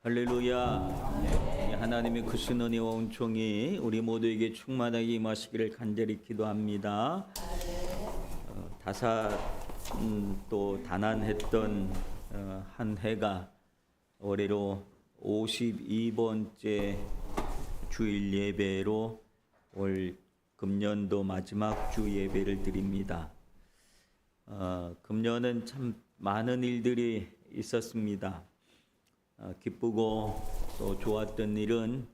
할렐루야. 하나님의 크신 은혜와 은총이 우리 모두에게 충만하게 임하시기를 간절히 기도합니다. 또 단안했던 한 해가 올해로 52번째 주일 예배로 올 금년도 마지막 주 예배를 드립니다. 금년은 참 많은 일들이 있었습니다. 기쁘고 또 좋았던 일은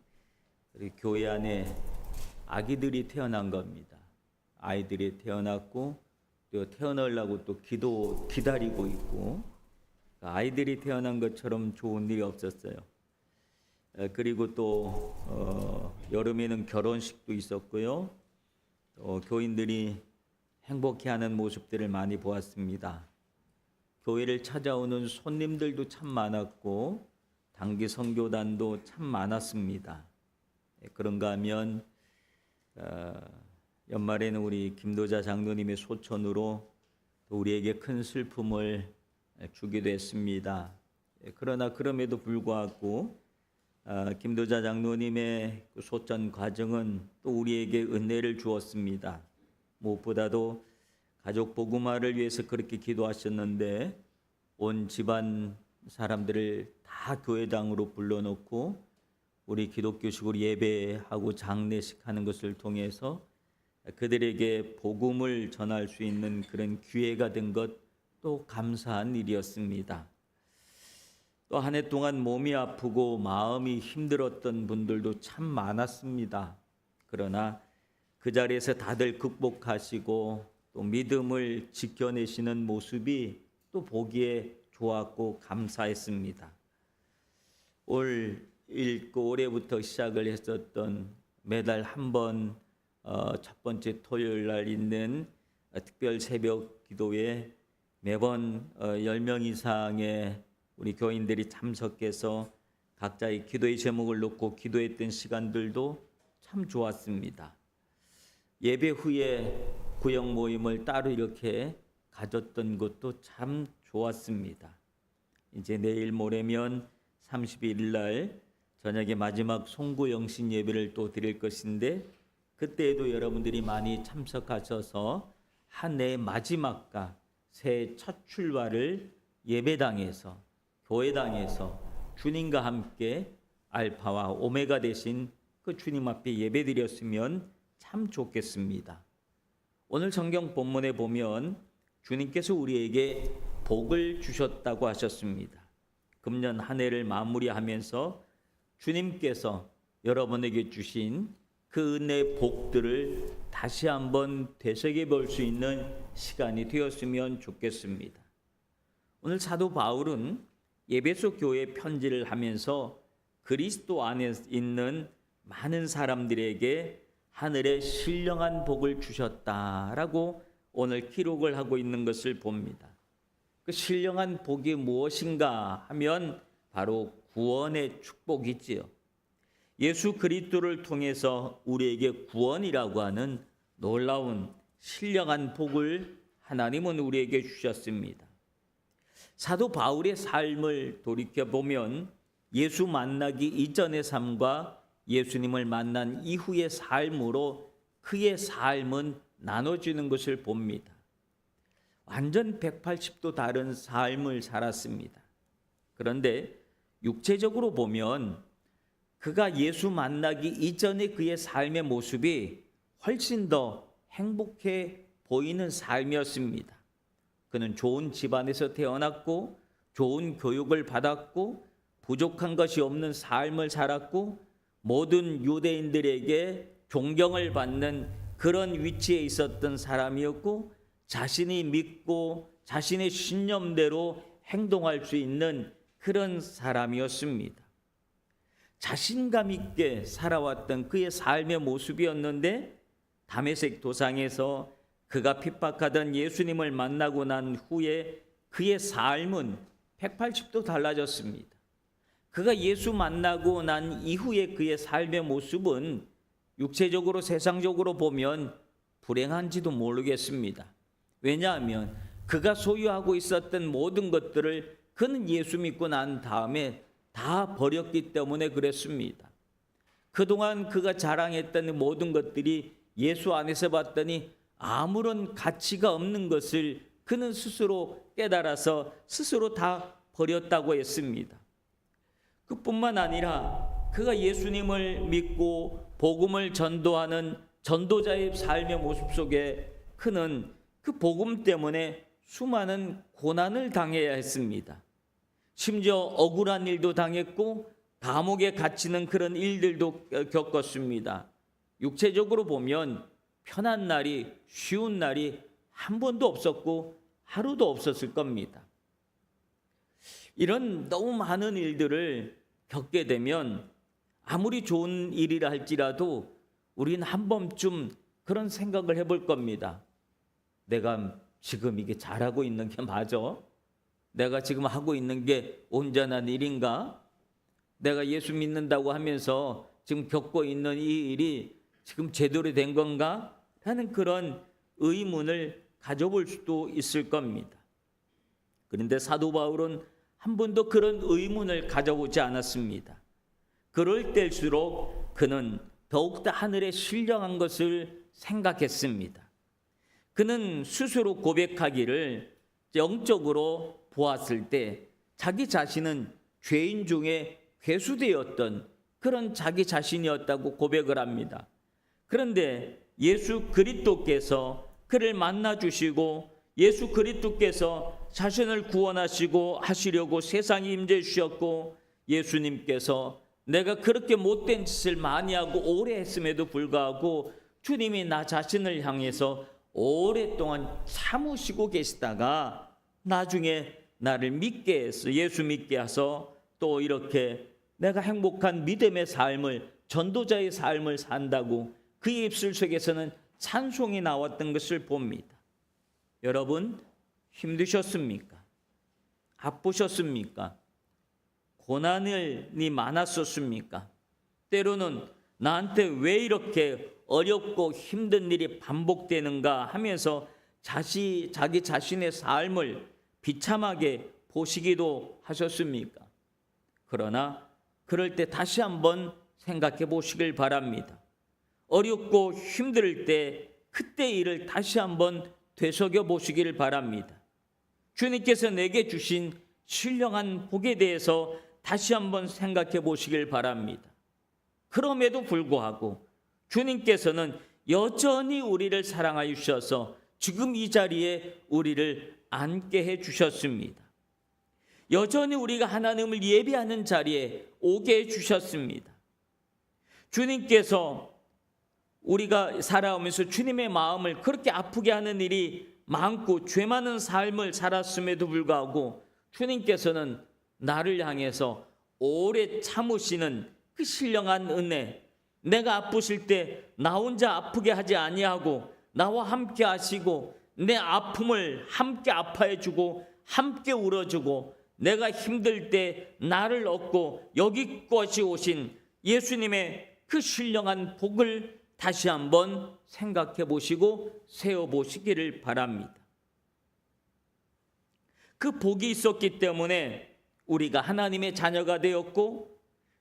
우리 교회 안에 아기들이 태어난 겁니다. 아이들이 태어났고 또 태어나려고 또 기다리고 있고, 아이들이 태어난 것처럼 좋은 일이 없었어요. 그리고 또 여름에는 결혼식도 있었고요. 또 교인들이 행복해하는 모습들을 많이 보았습니다. 교회를 찾아오는 손님들도 참 많았고 단기 선교단도 참 많았습니다. 그런가 하면 연말에는 우리 김도자 장로님의 소천으로 또 우리에게 큰 슬픔을 주기도 했습니다. 그러나 그럼에도 불구하고 김도자 장로님의 그 소천 과정은 또 우리에게 은혜를 주었습니다. 무엇보다도 가족 복음화를 위해서 그렇게 기도하셨는데 온 집안 사람들을 다 교회당으로 불러놓고 우리 기독교식으로 예배하고 장례식 하는 것을 통해서 그들에게 복음을 전할 수 있는 그런 기회가 된 것 또 감사한 일이었습니다. 또 한 해 동안 몸이 아프고 마음이 힘들었던 분들도 참 많았습니다. 그러나 그 자리에서 다들 극복하시고 또 믿음을 지켜내시는 모습이 또 보기에 좋았고 감사했습니다. 올해부터 시작을 했었던 매달 한 번 첫 번째 토요일 날 있는 특별 새벽 기도에 매번 10명 이상의 우리 교인들이 참석해서 각자의 기도의 제목을 놓고 기도했던 시간들도 참 좋았습니다. 예배 후에 구역 모임을 따로 이렇게 가졌던 것도 참 좋았습니다. 이제 내일 모레면 31일 날 저녁에 마지막 송구영신 예배를 또 드릴 것인데, 그때에도 여러분들이 많이 참석하셔서 한 해의 마지막과 새해 첫 출발을 예배당에서, 교회당에서 주님과 함께 알파와 오메가 되신 그 주님 앞에 예배드렸으면 참 좋겠습니다. 오늘 성경 본문에 보면 주님께서 우리에게 복을 주셨다고 하셨습니다. 금년 한 해를 마무리하면서 주님께서 여러분에게 주신 그 은혜의 복들을 다시 한번 되새겨 볼 수 있는 시간이 되었으면 좋겠습니다. 오늘 사도 바울은 에베소 교회 편지를 하면서 그리스도 안에 있는 많은 사람들에게 하늘의 신령한 복을 주셨다라고 오늘 기록을 하고 있는 것을 봅니다. 그 신령한 복이 무엇인가 하면 바로 구원의 축복이지요. 예수 그리스도를 통해서 우리에게 구원이라고 하는 놀라운 신령한 복을 하나님은 우리에게 주셨습니다. 사도 바울의 삶을 돌이켜보면 예수 만나기 이전의 삶과 예수님을 만난 이후의 삶으로 그의 삶은 나눠지는 것을 봅니다. 완전 180도 다른 삶을 살았습니다. 그런데 육체적으로 보면 그가 예수 만나기 이전의 그의 삶의 모습이 훨씬 더 행복해 보이는 삶이었습니다. 그는 좋은 집안에서 태어났고 좋은 교육을 받았고 부족한 것이 없는 삶을 살았고 모든 유대인들에게 존경을 받는 그런 위치에 있었던 사람이었고, 자신이 믿고 자신의 신념대로 행동할 수 있는 그런 사람이었습니다. 자신감 있게 살아왔던 그의 삶의 모습이었는데, 다메섹 도상에서 그가 핍박하던 예수님을 만나고 난 후에 그의 삶은 180도 달라졌습니다. 그가 예수 만나고 난 이후에 그의 삶의 모습은 육체적으로 세상적으로 보면 불행한지도 모르겠습니다. 왜냐하면 그가 소유하고 있었던 모든 것들을 그는 예수 믿고 난 다음에 다 버렸기 때문에 그랬습니다. 그동안 그가 자랑했던 모든 것들이 예수 안에서 봤더니 아무런 가치가 없는 것을 그는 스스로 깨달아서 스스로 다 버렸다고 했습니다. 그뿐만 아니라 그가 예수님을 믿고 복음을 전도하는 전도자의 삶의 모습 속에 그는 그 복음 때문에 수많은 고난을 당해야 했습니다. 심지어 억울한 일도 당했고 감옥에 갇히는 그런 일들도 겪었습니다. 육체적으로 보면 편한 날이, 쉬운 날이 한 번도 없었고 하루도 없었을 겁니다. 이런 너무 많은 일들을 겪게 되면 아무리 좋은 일이라 할지라도 우리는 한 번쯤 그런 생각을 해볼 겁니다. 내가 지금 이게 잘하고 있는 게 맞아? 내가 지금 하고 있는 게 온전한 일인가? 내가 예수 믿는다고 하면서 지금 겪고 있는 이 일이 지금 제대로 된 건가? 하는 그런 의문을 가져볼 수도 있을 겁니다. 그런데 사도 바울은 한 번도 그런 의문을 가져보지 않았습니다. 그럴 때일수록 그는 더욱더 하늘에 신령한 것을 생각했습니다. 그는 스스로 고백하기를 영적으로 보았을 때 자기 자신은 죄인 중에 괴수되었던 그런 자기 자신이었다고 고백을 합니다. 그런데 예수 그리스도께서 그를 만나 주시고 예수 그리스도께서 자신을 구원하시고 하시려고 세상에 임재 주셨고 예수님께서 내가 그렇게 못된 짓을 많이 하고 오래 했음에도 불구하고 주님이 나 자신을 향해서 오랫동안 참으시고 계시다가 나중에 나를 믿게 해서 예수 믿게 해서 또 이렇게 내가 행복한 믿음의 삶을 전도자의 삶을 산다고 그의 입술 속에서는 찬송이 나왔던 것을 봅니다. 여러분 힘드셨습니까? 아프셨습니까? 고난이 많았었습니까? 때로는 나한테 왜 이렇게 어렵고 힘든 일이 반복되는가 하면서 자기 자신의 삶을 비참하게 보시기도 하셨습니까? 그러나 그럴 때 다시 한번 생각해 보시길 바랍니다. 어렵고 힘들 때 그때 일을 다시 한번 되새겨 보시기를 바랍니다. 주님께서 내게 주신 신령한 복에 대해서 다시 한번 생각해 보시길 바랍니다. 그럼에도 불구하고 주님께서는 여전히 우리를 사랑하여 주셔서 지금 이 자리에 우리를 앉게 해 주셨습니다. 여전히 우리가 하나님을 예배하는 자리에 오게 해 주셨습니다. 주님께서 우리가 살아오면서 주님의 마음을 그렇게 아프게 하는 일이 많고 죄 많은 삶을 살았음에도 불구하고 주님께서는 나를 향해서 오래 참으시는 그 신령한 은혜, 내가 아프실 때 나 혼자 아프게 하지 아니하고 나와 함께 하시고 내 아픔을 함께 아파해 주고 함께 울어주고 내가 힘들 때 나를 얻고 여기까지 오신 예수님의 그 신령한 복을 다시 한번 생각해 보시고 세워 보시기를 바랍니다. 그 복이 있었기 때문에 우리가 하나님의 자녀가 되었고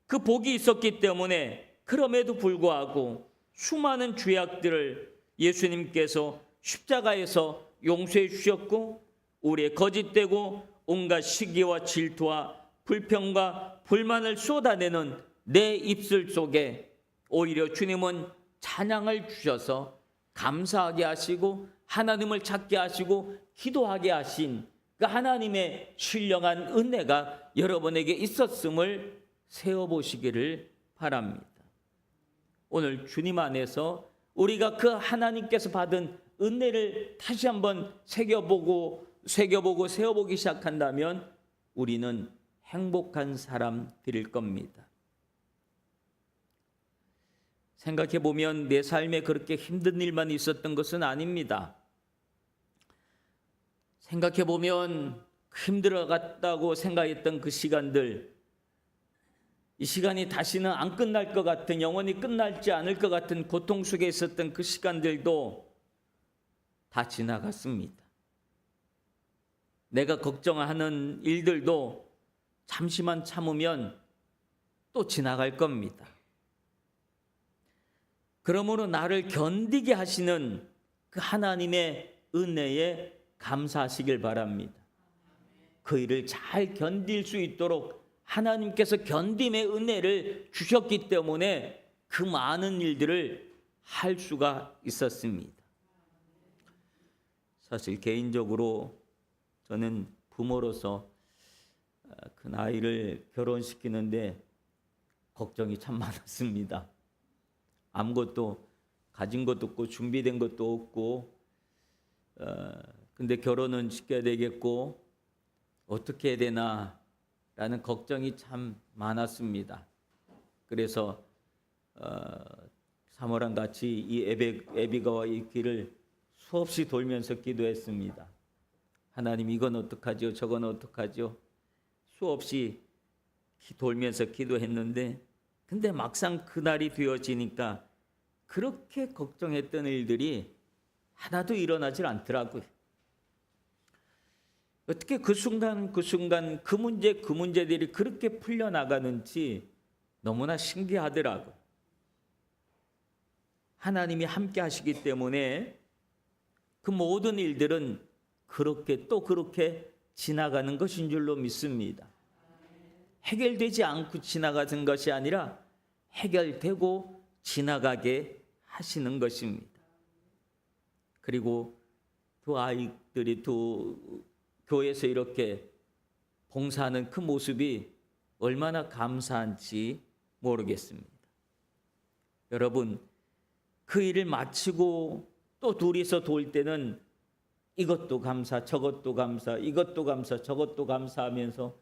그 복이 있었기 때문에 그럼에도 불구하고 수많은 죄악들을 예수님께서 십자가에서 용서해 주셨고 우리의 거짓되고 온갖 시기와 질투와 불평과 불만을 쏟아내는 내 입술 속에 오히려 주님은 찬양을 주셔서 감사하게 하시고 하나님을 찾게 하시고 기도하게 하신 그 하나님의 신령한 은혜가 여러분에게 있었음을 세워보시기를 바랍니다. 오늘 주님 안에서 우리가 그 하나님께서 받은 은혜를 다시 한번 새겨보고 세워보기 시작한다면 우리는 행복한 사람 될 겁니다. 생각해 보면 내 삶에 그렇게 힘든 일만 있었던 것은 아닙니다. 생각해 보면 힘들어갔다고 생각했던 그 시간들, 이 시간이 다시는 안 끝날 것 같은, 영원히 끝날지 않을 것 같은 고통 속에 있었던 그 시간들도 다 지나갔습니다. 내가 걱정하는 일들도 잠시만 참으면 또 지나갈 겁니다. 그러므로 나를 견디게 하시는 그 하나님의 은혜에 감사하시길 바랍니다. 그 일을 잘 견딜 수 있도록 하나님께서 견딤의 은혜를 주셨기 때문에 그 많은 일들을 할 수가 있었습니다. 사실 개인적으로 저는 부모로서 그 아이를 결혼시키는데 걱정이 참 많았습니다. 아무것도 가진 것도 없고 준비된 것도 없고 근데 결혼은 시켜야 되겠고 어떻게 해야 되나 라는 걱정이 참 많았습니다. 그래서 사모랑 같이 이 에비가와의 길을 수없이 돌면서 기도했습니다. 하나님, 이건 어떡하죠? 저건 어떡하죠? 수없이 돌면서 기도했는데 근데 막상 그날이 되어지니까 그렇게 걱정했던 일들이 하나도 일어나질 않더라고요. 어떻게 그 순간 그 문제들이 그렇게 풀려나가는지 너무나 신기하더라고요. 하나님이 함께 하시기 때문에 그 모든 일들은 그렇게 지나가는 것인 줄로 믿습니다. 해결되지 않고 지나가는 것이 아니라 해결되고 지나가게 하시는 것입니다. 그리고 두 아이들이 교회에서 이렇게 봉사하는 그 모습이 얼마나 감사한지 모르겠습니다. 여러분, 그 일을 마치고 또 둘이서 돌 때는 이것도 감사, 저것도 감사, 이것도 감사, 저것도 감사하면서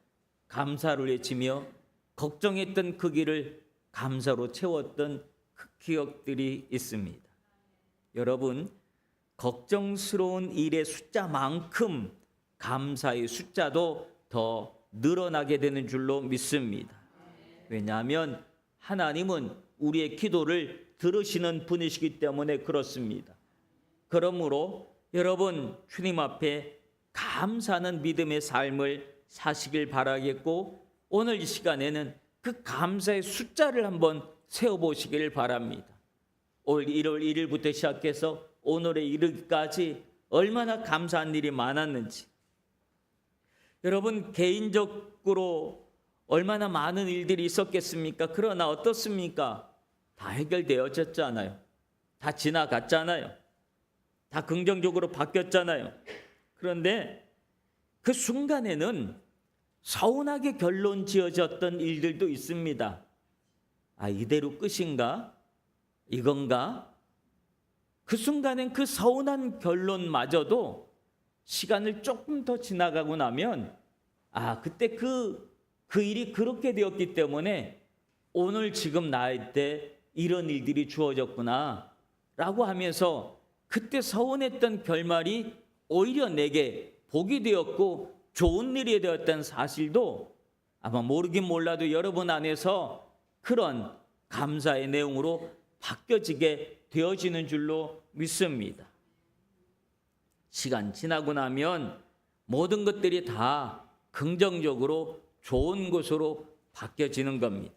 감사를 외치며 걱정했던 그 길을 감사로 채웠던 그 기억들이 있습니다. 여러분, 걱정스러운 일의 숫자만큼 감사의 숫자도 더 늘어나게 되는 줄로 믿습니다. 왜냐하면 하나님은 우리의 기도를 들으시는 분이시기 때문에 그렇습니다. 그러므로 여러분, 주님 앞에 감사하는 믿음의 삶을 사시길 바라겠고 오늘 이 시간에는 그 감사의 숫자를 한번 세어보시길 바랍니다. 올 1월 1일부터 시작해서 오늘에 이르기까지 얼마나 감사한 일이 많았는지, 여러분 개인적으로 얼마나 많은 일들이 있었겠습니까? 그러나 어떻습니까? 다 해결되어졌잖아요. 다 지나갔잖아요. 다 긍정적으로 바뀌었잖아요. 그런데 그 순간에는 서운하게 결론 지어졌던 일들도 있습니다. 아, 이대로 끝인가? 이건가? 그 순간엔 그 서운한 결론마저도 시간을 조금 더 지나가고 나면 그때 그 일이 그렇게 되었기 때문에 오늘 지금 나한테 이런 일들이 주어졌구나 라고 하면서 그때 서운했던 결말이 오히려 내게 복이 되었고 좋은 일이 되었다는 사실도 아마 모르긴 몰라도 여러분 안에서 그런 감사의 내용으로 바뀌어지게 되어지는 줄로 믿습니다. 시간 지나고 나면 모든 것들이 다 긍정적으로 좋은 것으로 바뀌어지는 겁니다.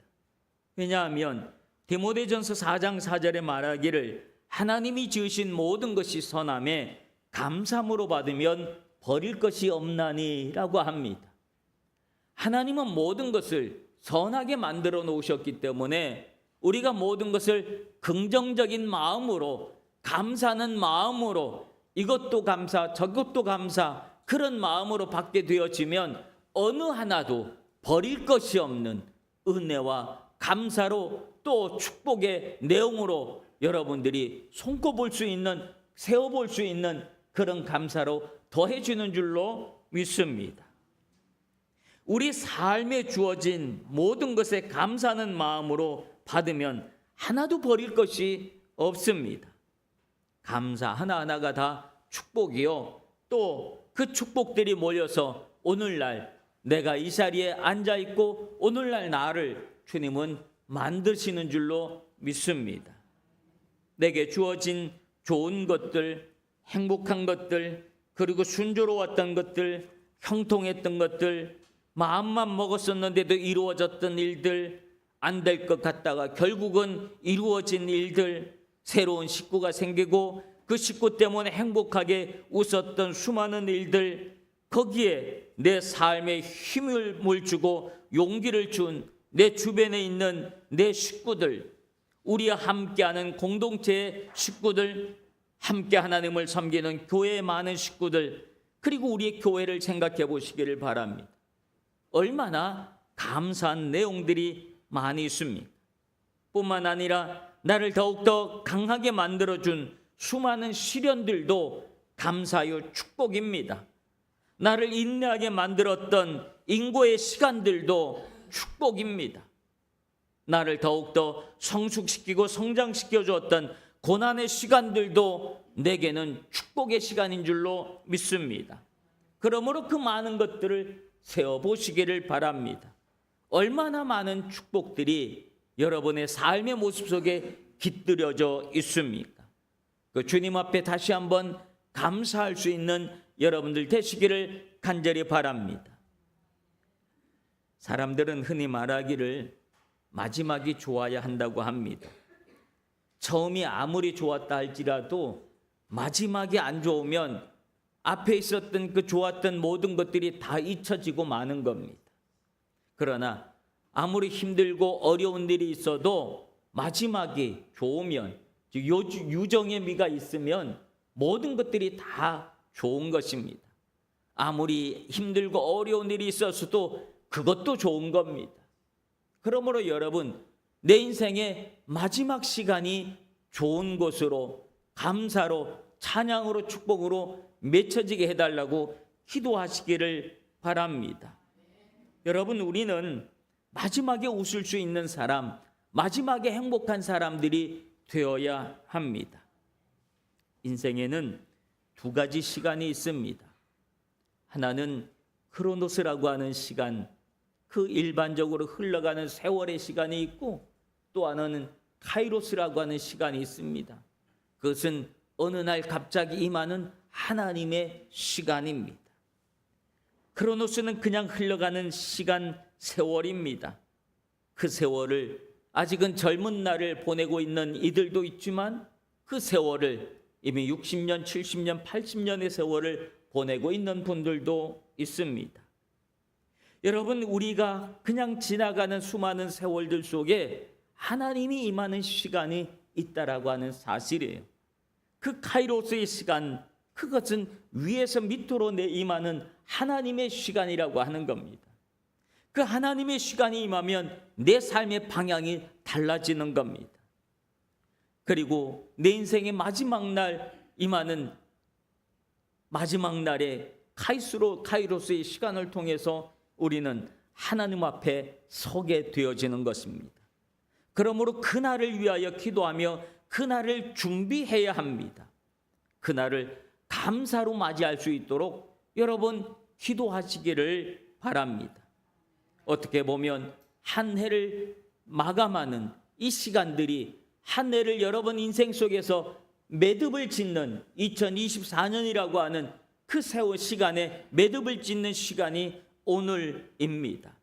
왜냐하면 디모데전서 4장 4절에 말하기를 하나님이 지으신 모든 것이 선함에 감사함으로 받으면 버릴 것이 없나니 라고 합니다. 하나님은 모든 것을 선하게 만들어 놓으셨기 때문에 우리가 모든 것을 긍정적인 마음으로, 감사하는 마음으로, 이것도 감사, 저것도 감사, 그런 마음으로 받게 되어지면 어느 하나도 버릴 것이 없는 은혜와 감사로 또 축복의 내용으로 여러분들이 손꼽을 수 있는, 세워볼 수 있는 그런 감사로 더해지는 줄로 믿습니다. 우리 삶에 주어진 모든 것에 감사하는 마음으로 받으면 하나도 버릴 것이 없습니다. 감사 하나하나가 다 축복이요. 또 그 축복들이 모여서 오늘날 내가 이 자리에 앉아있고 오늘날 나를 주님은 만드시는 줄로 믿습니다. 내게 주어진 좋은 것들, 행복한 것들, 그리고 순조로웠던 것들, 형통했던 것들, 마음만 먹었었는데도 이루어졌던 일들, 안 될 것 같다가 결국은 이루어진 일들, 새로운 식구가 생기고 그 식구 때문에 행복하게 웃었던 수많은 일들, 거기에 내 삶에 힘을 주고 용기를 준 내 주변에 있는 내 식구들, 우리와 함께하는 공동체의 식구들, 함께 하나님을 섬기는 교회의 많은 식구들, 그리고 우리의 교회를 생각해 보시기를 바랍니다. 얼마나 감사한 내용들이 많이 있습니까? 뿐만 아니라 나를 더욱더 강하게 만들어준 수많은 시련들도 감사요 축복입니다. 나를 인내하게 만들었던 인고의 시간들도 축복입니다. 나를 더욱더 성숙시키고 성장시켜 주었던 고난의 시간들도 내게는 축복의 시간인 줄로 믿습니다. 그러므로 그 많은 것들을 세어보시기를 바랍니다. 얼마나 많은 축복들이 여러분의 삶의 모습 속에 깃들여져 있습니까? 그 주님 앞에 다시 한번 감사할 수 있는 여러분들 되시기를 간절히 바랍니다. 사람들은 흔히 말하기를 마지막이 좋아야 한다고 합니다. 처음이 아무리 좋았다 할지라도 마지막이 안 좋으면 앞에 있었던 그 좋았던 모든 것들이 다 잊혀지고 마는 겁니다. 그러나 아무리 힘들고 어려운 일이 있어도 마지막이 좋으면, 유정의 미가 있으면 모든 것들이 다 좋은 것입니다. 아무리 힘들고 어려운 일이 있었어도 그것도 좋은 겁니다. 그러므로 여러분, 내 인생의 마지막 시간이 좋은 것으로, 감사로, 찬양으로, 축복으로 맺혀지게 해달라고 기도하시기를 바랍니다. 여러분, 우리는 마지막에 웃을 수 있는 사람, 마지막에 행복한 사람들이 되어야 합니다. 인생에는 두 가지 시간이 있습니다. 하나는 크로노스라고 하는 시간, 그 일반적으로 흘러가는 세월의 시간이 있고, 또 하나는 카이로스라고 하는 시간이 있습니다. 그것은 어느 날 갑자기 임하는 하나님의 시간입니다. 크로노스는 그냥 흘러가는 시간, 세월입니다. 그 세월을 아직은 젊은 날을 보내고 있는 이들도 있지만 그 세월을 이미 60년, 70년, 80년의 세월을 보내고 있는 분들도 있습니다. 여러분, 우리가 그냥 지나가는 수많은 세월들 속에 하나님이 임하는 시간이 있다라고 하는 사실이에요. 그 카이로스의 시간, 그것은 위에서 밑으로 임하는 하나님의 시간이라고 하는 겁니다. 그 하나님의 시간이 임하면 내 삶의 방향이 달라지는 겁니다. 그리고 내 인생의 마지막 날 임하는 마지막 날에 카이로스의 시간을 통해서 우리는 하나님 앞에 서게 되어지는 것입니다. 그러므로 그날을 위하여 기도하며 그날을 준비해야 합니다. 그날을 감사로 맞이할 수 있도록 여러분 기도하시기를 바랍니다. 어떻게 보면 한 해를 마감하는 이 시간들이 한 해를 여러분 인생 속에서 매듭을 짓는 2024년이라고 하는 그 세월 시간에 매듭을 짓는 시간이 오늘입니다.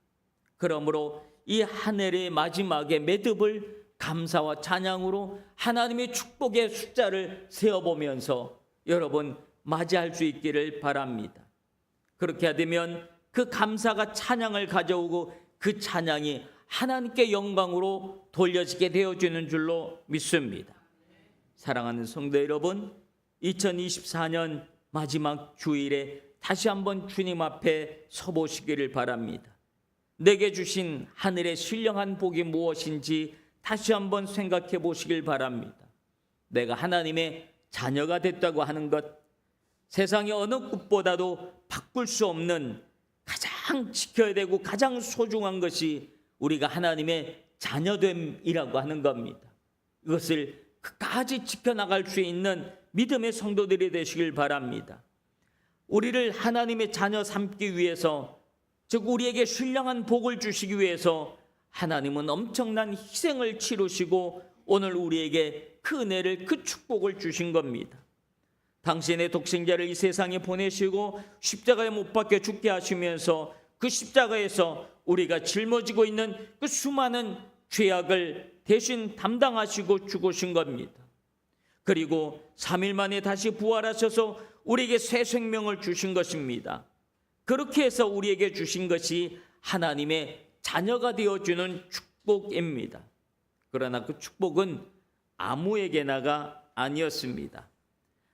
그러므로 이 한 해의 마지막에 매듭을 감사와 찬양으로 하나님의 축복의 숫자를 세어보면서 여러분 맞이할 수 있기를 바랍니다. 그렇게 되면 그 감사가 찬양을 가져오고 그 찬양이 하나님께 영광으로 돌려지게 되어지는 줄로 믿습니다. 사랑하는 성도 여러분, 2024년 마지막 주일에 다시 한번 주님 앞에 서보시기를 바랍니다. 내게 주신 하늘의 신령한 복이 무엇인지 다시 한번 생각해 보시길 바랍니다. 내가 하나님의 자녀가 됐다고 하는 것, 세상의 어느 것보다도 바꿀 수 없는 가장 지켜야 되고 가장 소중한 것이 우리가 하나님의 자녀됨이라고 하는 겁니다. 이것을 끝까지 지켜나갈 수 있는 믿음의 성도들이 되시길 바랍니다. 우리를 하나님의 자녀 삼기 위해서, 즉 우리에게 신령한 복을 주시기 위해서 하나님은 엄청난 희생을 치르시고 오늘 우리에게 그 은혜를, 그 축복을 주신 겁니다. 당신의 독생자를 이 세상에 보내시고 십자가에 못 박혀 죽게 하시면서 그 십자가에서 우리가 짊어지고 있는 그 수많은 죄악을 대신 담당하시고 죽으신 겁니다. 그리고 3일 만에 다시 부활하셔서 우리에게 새 생명을 주신 것입니다. 그렇게 해서 우리에게 주신 것이 하나님의 자녀가 되어주는 축복입니다. 그러나 그 축복은 아무에게나가 아니었습니다.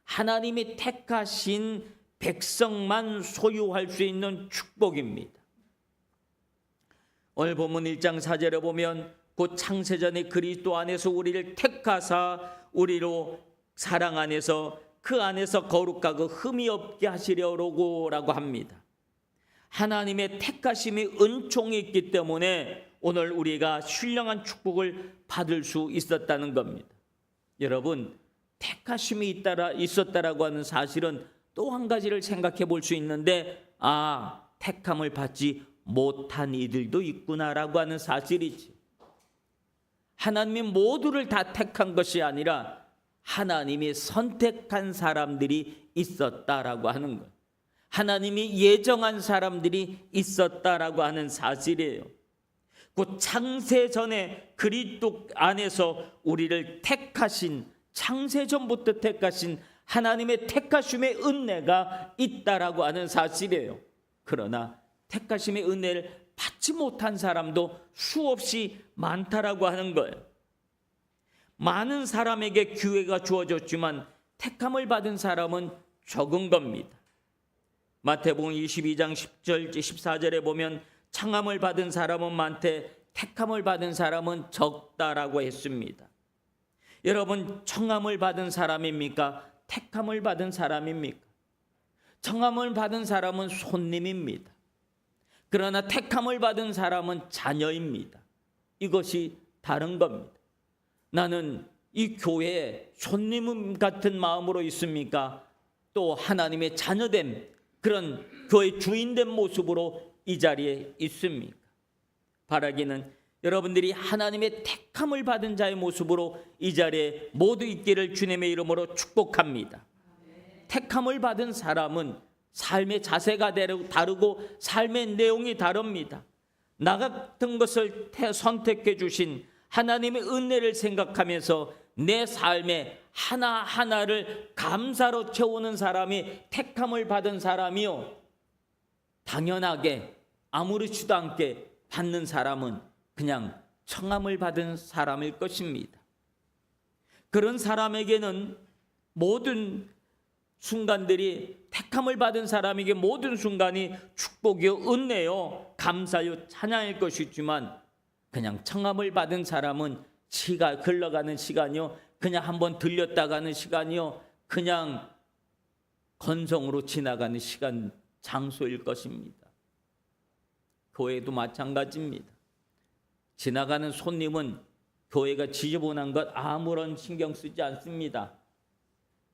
하나님이 택하신 백성만 소유할 수 있는 축복입니다. 오늘 본문 1장 4절에 보면 곧 창세전에 그리스도 안에서 우리를 택하사 우리로 사랑 안에서 그 안에서 거룩하고 흠이 없게 하시려고 합니다. 하나님의 택하심이 은총이 있기 때문에 오늘 우리가 신령한 축복을 받을 수 있었다는 겁니다. 여러분, 택하심이 있었다라고 하는 사실은 또 한 가지를 생각해 볼 수 있는데, 택함을 받지 못한 이들도 있구나라고 하는 사실이지. 하나님이 모두를 다 택한 것이 아니라 하나님이 선택한 사람들이 있었다라고 하는 것. 하나님이 예정한 사람들이 있었다라고 하는 사실이에요. 곧 창세전에 그리스도 안에서 우리를 택하신, 창세전부터 택하신 하나님의 택하심의 은혜가 있다라고 하는 사실이에요. 그러나 택하심의 은혜를 받지 못한 사람도 수없이 많다라고 하는 거예요. 많은 사람에게 기회가 주어졌지만 택함을 받은 사람은 적은 겁니다. 마태복음 22장 10절 14절에 보면 청함을 받은 사람은 많되 택함을 받은 사람은 적다라고 했습니다. 여러분, 청함을 받은 사람입니까? 택함을 받은 사람입니까? 청함을 받은 사람은 손님입니다. 그러나 택함을 받은 사람은 자녀입니다. 이것이 다른 겁니다. 나는 이 교회에 손님 같은 마음으로 있습니까? 또 하나님의 자녀된 그런 교회 주인된 모습으로 이 자리에 있습니까? 바라기는 여러분들이 하나님의 택함을 받은 자의 모습으로 이 자리에 모두 있기를 주님의 이름으로 축복합니다. 택함을 받은 사람은 삶의 자세가 다르고 삶의 내용이 다릅니다. 나 같은 것을 선택해 주신 하나님의 은혜를 생각하면서 내 삶의 하나하나를 감사로 채우는 사람이 택함을 받은 사람이요, 당연하게 아무렇지도 않게 받는 사람은 그냥 청함을 받은 사람일 것입니다. 그런 사람에게는 모든 순간들이, 택함을 받은 사람에게 모든 순간이 축복이요, 은혜요, 감사요, 찬양일 것이지만 그냥 청함을 받은 사람은 흘러가는 시간이요, 그냥 한번 들렸다 가는 시간이요, 그냥 건성으로 지나가는 시간, 장소일 것입니다. 교회도 마찬가지입니다. 지나가는 손님은 교회가 지저분한 것 아무런 신경 쓰지 않습니다.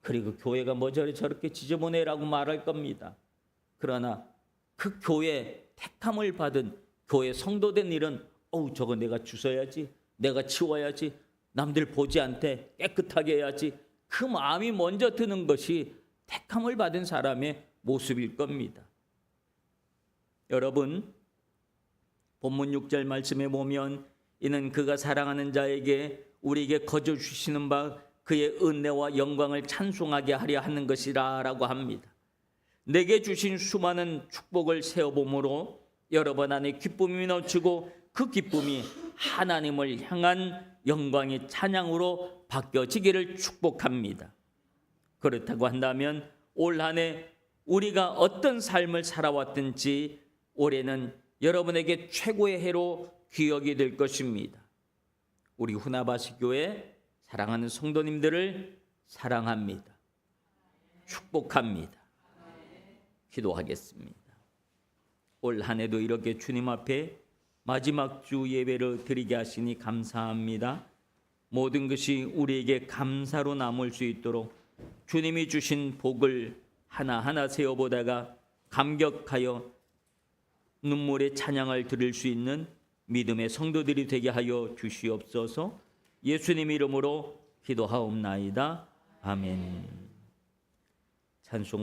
그리고 교회가 뭐 저렇게 지저분해라고 말할 겁니다. 그러나 그 교회 택함을 받은 교회 성도된 일은 저거 내가 주워야지, 내가 치워야지, 남들 보지 않게 깨끗하게 해야지, 그 마음이 먼저 드는 것이 택함을 받은 사람의 모습일 겁니다. 여러분, 본문 6절 말씀에 보면 이는 그가 사랑하는 자에게 우리에게 거저 주시는 바 그의 은혜와 영광을 찬송하게 하려 하는 것이라 라고 합니다. 내게 주신 수많은 축복을 세어봄으로 여러분 안에 기쁨이 넘치고 그 기쁨이 하나님을 향한 영광의 찬양으로 바뀌어지기를 축복합니다. 그렇다고 한다면 올 한 해 우리가 어떤 삶을 살아왔든지 올해는 여러분에게 최고의 해로 기억이 될 것입니다. 우리 후나바시 교회 사랑하는 성도님들을 사랑합니다. 축복합니다. 기도하겠습니다. 올 한 해도 이렇게 주님 앞에 마지막 주 예배를 드리게 하시니 감사합니다. 모든 것이 우리에게 감사로 남을 수 있도록 주님이 주신 복을 하나하나 세어보다가 감격하여 눈물의 찬양을 드릴 수 있는 믿음의 성도들이 되게 하여 주시옵소서. 예수님 이름으로 기도하옵나이다. 아멘. 찬송